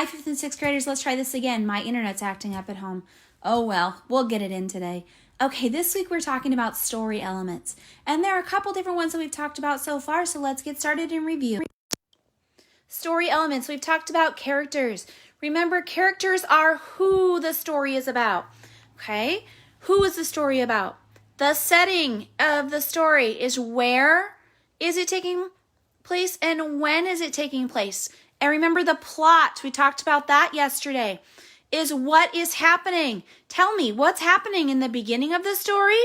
Hi, 5th and 6th graders. Let's try this again. My internet's acting up at home. Oh well, we'll get it in today. Okay, this week we're talking about story elements. And there are a couple different ones that we've talked about so far, so let's get started and review. Story elements. We've talked about characters. Remember, characters are who the story is about. Okay? Who is the story about? The setting of the story is where is it taking place and when is it taking place? And remember the plot, we talked about that yesterday, is what is happening. Tell me, what's happening in the beginning of the story,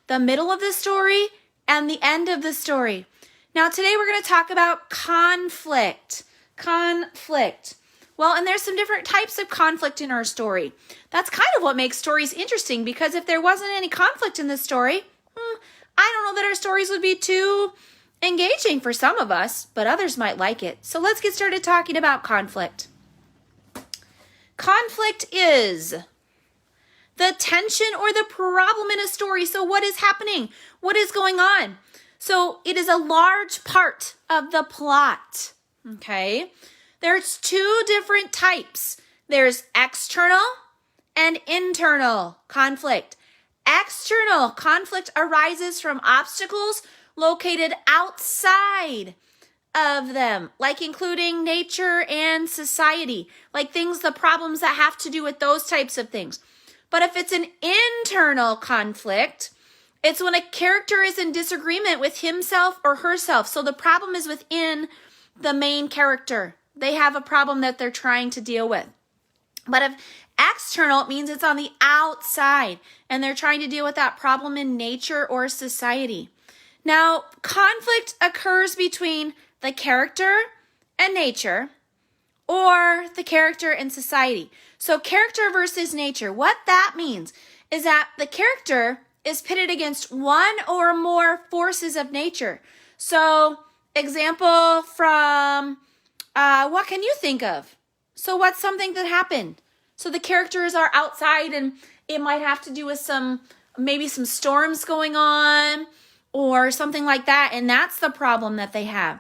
the middle of the story, and the end of the story? Now today we're going to talk about conflict. Conflict. Well, and there's some different types of conflict in our story. That's kind of what makes stories interesting, because if there wasn't any conflict in the story, I don't know that our stories would be too engaging for some of us, but others might like it. So let's get started talking about conflict. Conflict is the tension or the problem in a story. So what is happening? What is going on? So it is a large part of the plot. Okay? There's two different types. There's external and internal conflict. External conflict arises from obstacles located outside of them, like including nature and society, like the problems that have to do with those types of things. But if it's an internal conflict, it's when a character is in disagreement with himself or herself. So the problem is within the main character. They have a problem that they're trying to deal with. But if external, it means it's on the outside and they're trying to deal with that problem in nature or society. Now, conflict occurs between the character and nature, or the character and society. So character versus nature, what that means is that the character is pitted against one or more forces of nature. So, example from, what can you think of? So what's something that happened? So the characters are outside and it might have to do with maybe some storms going on, or something like that, and that's the problem that they have.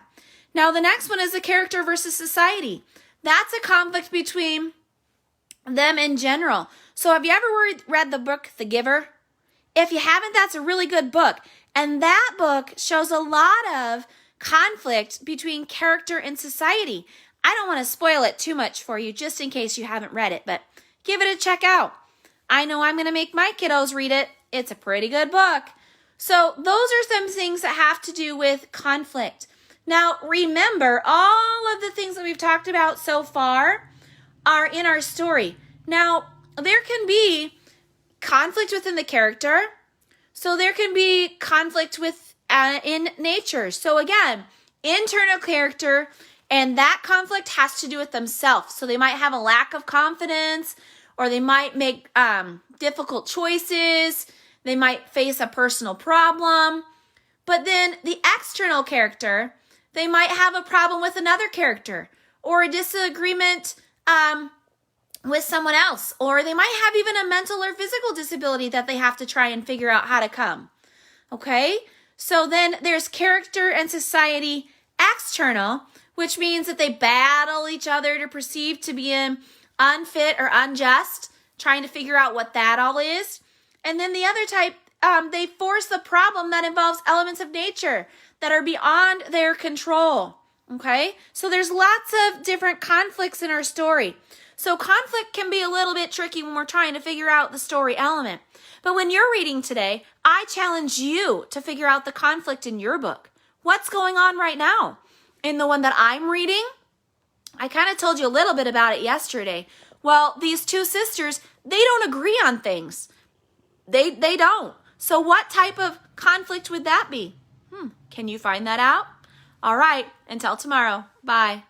Now, the next one is the character versus society. That's a conflict between them in general. So have you ever read the book, The Giver? If you haven't, that's a really good book. And that book shows a lot of conflict between character and society. I don't want to spoil it too much for you, just in case you haven't read it, but give it a check out. I know I'm going to make my kiddos read it. It's a pretty good book. So those are some things that have to do with conflict. Now, remember, all of the things that we've talked about so far are in our story. Now, there can be conflict within the character. So there can be conflict in nature. So again, internal character, and that conflict has to do with themselves. So they might have a lack of confidence, or they might make difficult choices. They might face a personal problem. But then the external character, they might have a problem with another character, or a disagreement with someone else, or they might have even a mental or physical disability that they have to try and figure out how to come. Okay? So then there's character and society external, which means that they battle each other to perceive to be unfit or unjust, trying to figure out what that all is. And then the other type, they force the problem that involves elements of nature that are beyond their control. Okay? So there's lots of different conflicts in our story. So conflict can be a little bit tricky when we're trying to figure out the story element. But when you're reading today, I challenge you to figure out the conflict in your book. What's going on right now? In the one that I'm reading, I kind of told you a little bit about it yesterday. Well, these two sisters, they don't agree on things. They don't. So what type of conflict would that be? Can you find that out? All right. Until tomorrow. Bye.